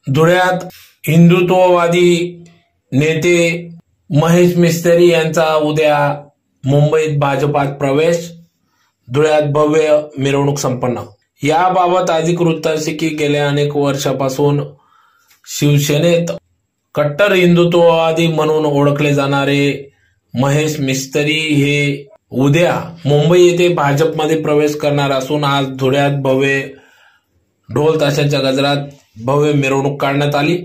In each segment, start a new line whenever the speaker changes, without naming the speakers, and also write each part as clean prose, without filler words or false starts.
धुळ्यात हिंदुत्ववादी नेते महेश मिस्त्री यांचा उद्या मुंबईत भाजपात प्रवेश, धुळ्यात भव्य मिरवणूक संपन्न। याबाबत अधिकृत असे की गेल्या अनेक वर्षापासून शिवसेनेत कट्टर हिंदुत्ववादी म्हणून ओळखले जाणारे महेश मिस्त्री हे उद्या मुंबई येथे भाजपमध्ये प्रवेश करणार असून आज धुळ्यात भव्य ढोल ताशांच्या गजरात भव्य मिरवणूक काढण्यात आली।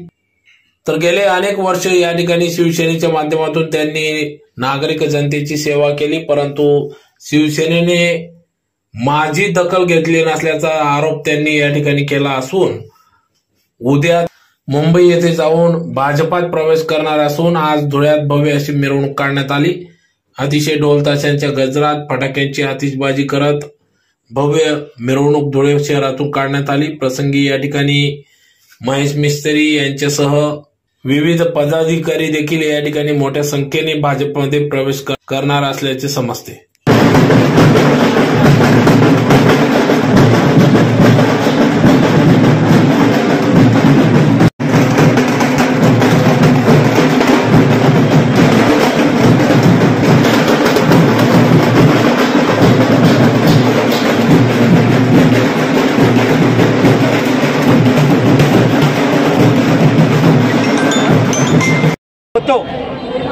तर गेले अनेक वर्ष या ठिकाणी शिवसेनेच्या माध्यमातून त्यांनी नागरिक जनतेची सेवा केली, परंतु शिवसेनेने माझी दखल घेतली नसल्याचा आरोप त्यांनी या ठिकाणी केला असून उद्या मुंबई येथे जाऊन भाजपात प्रवेश करणार असून आज धुळ्यात भव्य अशी मिरवणूक काढण्यात आली। अतिशय ढोल ताशांच्या गजरात फटाक्यांची आतिषबाजी करत भव्य मिरवणूक धुळे शहरातून काढण्यात आली। प्रसंगी या ठिकाणी महेश मिस्त्री यांच्यासह विविध पदाधिकारी देखील या ठिकाणी मोठ्या संख्येने भाजपमध्ये प्रवेश करणार असल्याचे समजते।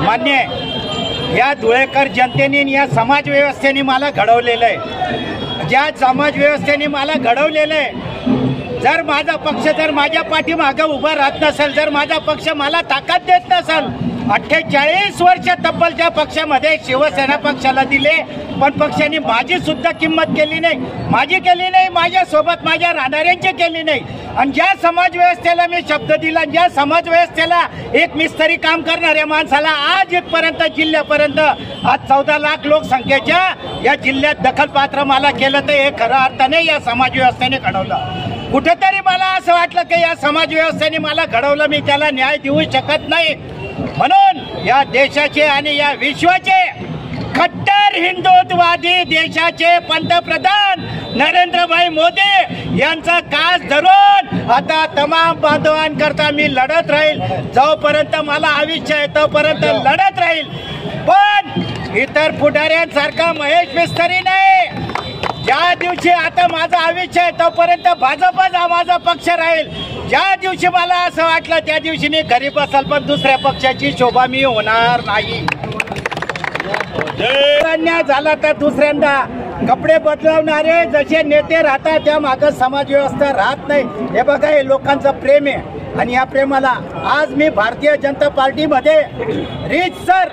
मान्य या धुळेकर जनतेने या समाज व्यवस्थेने मला घडवलेलं आहे। ज्या समाज व्यवस्थेने मला घडवलेलं आहे, जर माझा पक्ष जर माझ्या पाठीमागे उभा राहत नसेल, जर माझा पक्ष मला ताकद देत नसेल, 48 वर्ष तब्बल त्या पक्षामध्ये शिवसेना पक्षाला दिले, पण पक्षाने माझी सुद्धा किंमत केली नाही, माझी केली नाही, माझ्या सोबत माझ्या राहणाऱ्यांची केली नाही। आणि ज्या समाज व्यवस्थेला मी शब्द दिला, ज्या समाज व्यवस्थेला एक मिस्त्री काम करणाऱ्या माणसाला आज इथपर्यंत जिल्ह्यापर्यंत आज 14 लाख लोकसंख्येच्या या जिल्ह्यात दखलपात्र मला केलं, तर हे खरं अर्थाने या समाज व्यवस्थेने घडवलं। कुठेतरी मला असं वाटलं की या समाज व्यवस्थेने मला घडवलं, मी त्याला न्याय देऊ शकत नाही। म्हणून या देशाचे आणि या विश्वाचे कट्टर हिंदुत्ववादी देशाचे पंतप्रधान नरेंद्रभाई मोदी यांचा कास धरून आता तमाम बांधवांकरता मी लढत राहील। जोपर्यंत मला आयुष्य आहे तोपर्यंत लढत राहील, पण इतर पुढाऱ्यांसारखा महेश मिस्त्री नाही। ज्या दिवशी आता माझं आयुष्य आहे तोपर्यंत भाजपच हा माझा पक्ष राहील। ज्या दिवशी मला असं वाटलं त्या दिवशी मी घरी बसाल, पण दुसऱ्या पक्षाची शोभा मी होणार नाही। अन्याय झाला तर दुसऱ्यांदा कपडे बदलवणारे जसे नेते राहतात त्या मागे समाज व्यवस्था राहत नाही। हे बघा, हे लोकांचं प्रेम आहे आणि या प्रेमाला आज मी भारतीय जनता पार्टीमध्ये रीतसर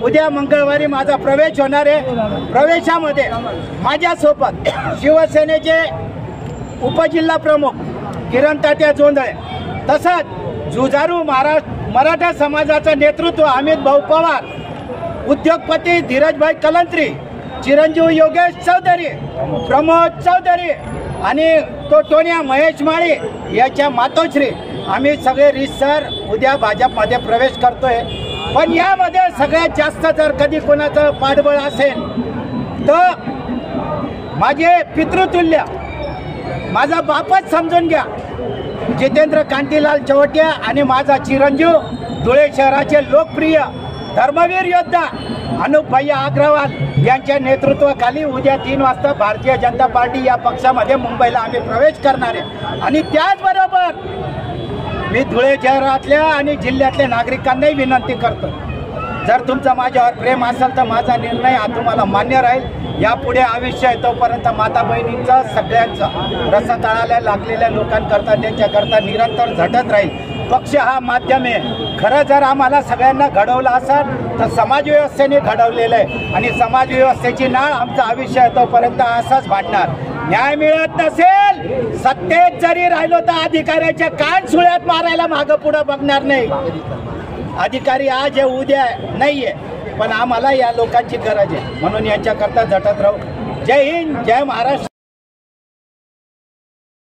उद्या मंगळवारी माझा प्रवेश होणार आहे। प्रवेशामध्ये माझ्यासोबत शिवसेनेचे उपजिल्हा प्रमुख किरण तात्या जोंधळे, तसंच जुझारू मराठा समाजाचं नेतृत्व अमित भाऊ पवार, उद्योगपती धीरजभाई कलंत्री, चिरंजीव योगेश चौधरी, प्रमोद चौधरी आणि टोटोनिया महेश माळी याच्या मातोश्री आम्ही सगळे रीतसर उद्या भाजपमध्ये प्रवेश करतोय। पण यामध्ये सगळ्यात जास्त जर कधी कोणाचं पाठबळ असेल तर माझे पितृतुल्य माझा बापच समजून घ्या, जितेंद्र कांतीलाल चौटिया आणि माझा चिरंजीव धुळे शहराचे लोकप्रिय धर्मवीर योद्धा अनुप भैया अग्रवाल यांच्या नेतृत्वाखाली उद्या 3 वाजता भारतीय जनता पार्टी या पक्षामध्ये मुंबईला आम्ही प्रवेश करणार आहे। आणि त्याचबरोबर मी धुळे शहरातल्या आणि जिल्ह्यातल्या नागरिकांनाही विनंती करतो, जर तुमचं माझ्यावर प्रेम असेल तर माझा निर्णय हा तुम्हाला मान्य राहील। यापुढे आयुष्य आहे तोपर्यंत माता बहिणींचं सगळ्यांचं रसातळाला लागलेल्या लोकांकरता त्यांच्याकरता निरंतर झटत राहील। पक्ष हा माध्यम आहे। खरं जर आम्हाला सगळ्यांना घडवलं असेल तर समाज व्यवस्थेने घडवलेलं आहे आणि समाज व्यवस्थेची नाळ आमचं आयुष्य आहे तोपर्यंत असंच भांडणार। न्याय मिळत नसेल, सत्तेत जरी राहिलो तर अधिकाऱ्याच्या कान सुळ्यात मारायला मागं पुढं बघणार नाही। अधिकारी आज आहे उद्या नाहीये, पण आम्हाला या लोकांची गरज आहे, म्हणून यांच्याकरता झटत राहू। जय हिंद, जय महाराष्ट्र।